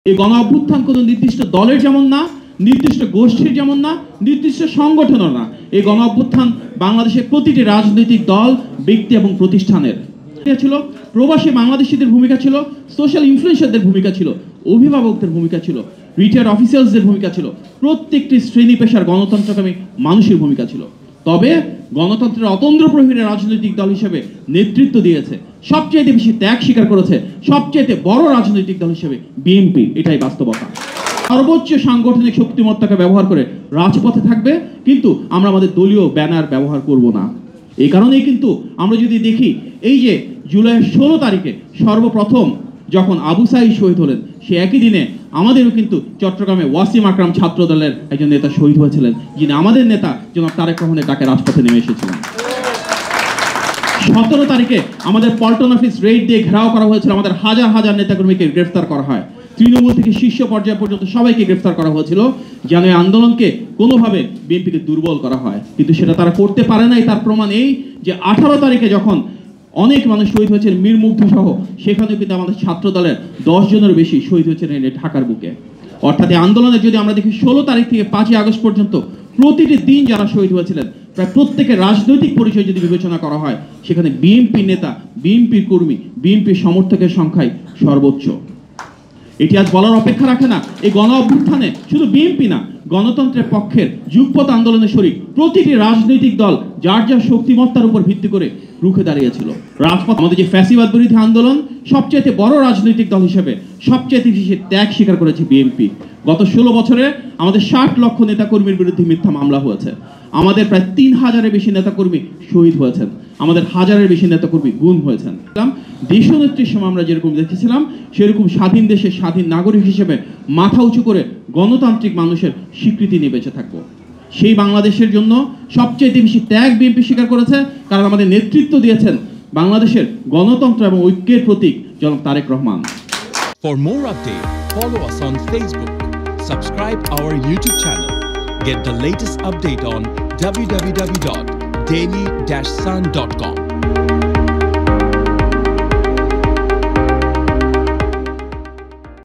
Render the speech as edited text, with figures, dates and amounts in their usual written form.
এই গণ অভ্যুত্থান কোনো নির্দিষ্ট দলের যেমন না, নির্দিষ্ট গোষ্ঠীর যেমন না, নির্দিষ্ট সংগঠনও না। এই গণ অভ্যুত্থান বাংলাদেশের প্রতিটি রাজনৈতিক দল, ব্যক্তি এবং প্রতিষ্ঠানের ছিল। প্রবাসী বাংলাদেশিদের ভূমিকা ছিল, সোশ্যাল ইনফ্লুয়েন্সারদের ভূমিকা ছিল, অভিভাবকদের ভূমিকা ছিল, রিটায়ার্ড অফিসার্সদের ভূমিকা ছিল, প্রত্যেকটি শ্রেণী পেশার গণতন্ত্রকামী মানুষের ভূমিকা ছিল। তবে গণতন্ত্রের অতন্দ্র প্রহরী রাজনৈতিক দল হিসেবে নেতৃত্ব দিয়েছে, সবচেয়ে বেশি ত্যাগ স্বীকার করেছে সবচেয়ে বড় রাজনৈতিক দল হিসেবে বিএনপি। এটাই বাস্তবতা। সর্বোচ্চ সাংগঠনিক শক্তিমত্তাকে ব্যবহার করে রাজপথে থাকবে, কিন্তু আমরা আমাদের দলীয় ব্যানার ব্যবহার করব না। এই কারণেই কিন্তু আমরা যদি দেখি, এই যে জুলাইয়ের 16 তারিখে সর্বপ্রথম যখন আবু সাঈদ শহীদ হলেন, সে একই দিনে আমাদেরও কিন্তু চট্টগ্রামে ওয়াসিম আকরাম ছাত্র দলের একজন নেতা শহীদ হয়েছিলেন, যিনি আমাদের নেতা জনাব তারেক রহমানের ডাকে রাজপথে নেমে এসেছিলেন। 17 তারিখে আমাদের পল্টন অফিস রেড দিয়ে ঘেরাও করা হয়েছিল, আমাদের হাজার হাজার নেতাকর্মীকে গ্রেফতার করা হয়, তৃণমূল থেকে শীর্ষ পর্যায় পর্যন্ত সবাইকে গ্রেফতার করা হয়েছিল, যেন এই আন্দোলনকে কোনোভাবে বিএনপিকে দুর্বল করা হয়। কিন্তু সেটা তারা করতে পারে নাই। তার প্রমাণ এই যে 18 তারিখে যখন অনেক মানুষ শহীদ হয়েছেন মীর মুগ্ধ সহ, সেখানেও কিন্তু আমাদের ছাত্র দলের 10 জনের বেশি শহীদ হয়েছেন এই ঢাকার বুকে। অর্থাৎ এই আন্দোলনে যদি আমরা দেখি 16 তারিখ থেকে 5ই আগস্ট পর্যন্ত প্রতিটি দিন যারা শহীদ হয়েছিলেন, প্রায় প্রত্যেকের রাজনৈতিক পরিচয় যদি বিবেচনা করা হয়, সেখানে বিএনপি নেতা, বিএনপির কর্মী, বিএনপির সমর্থকের সংখ্যাই সর্বোচ্চ। এটি আজ বলার অপেক্ষা রাখে না। এই গণ অভ্যুত্থানে শুধু বিএনপি না, গণতন্ত্রের পক্ষের যুগপৎ আন্দোলনের শরীক প্রতিটি রাজনৈতিক দল যার যার শক্তিমত্তার উপর ভিত্তি করে রুখে দাঁড়িয়েছিল রাজপথ। আমাদের যে ফ্যাসিবাদ বিরোধী আন্দোলন, সবচেয়ে বড় রাজনৈতিক দল হিসেবে সবচেয়ে বেশি ত্যাগ স্বীকার করেছে বিএনপি। গত 16 বছরে আমাদের 60 লক্ষ নেতাকর্মীর বিরুদ্ধে মিথ্যা মামলা হয়েছে, আমাদের প্রায় 3000-এর বেশি নেতাকর্মী শহীদ হয়েছেন, আমাদের হাজারের বেশি নেতাকর্মী গুম হয়েছেন। দেশনেত্রীর সময় আমরা যেরকম দেখেছিলাম, সেরকম স্বাধীন দেশের স্বাধীন নাগরিক হিসেবে মাথা উঁচু করে গণতান্ত্রিক মানুষের স্বীকৃতি নিয়ে বেঁচে থাকবো। সেই বাংলাদেশের জন্য সবচেয়ে বেশি ত্যাগ বিএনপি স্বীকার করেছে, কারণ আমাদের নেতৃত্ব দিয়েছেন বাংলাদেশের গণতন্ত্র এবং ঐক্যের প্রতীক জনাব Tarique Rahman. For more updates, follow us on Facebook, subscribe our YouTube channel, get the latest update on www.daily-sun.com.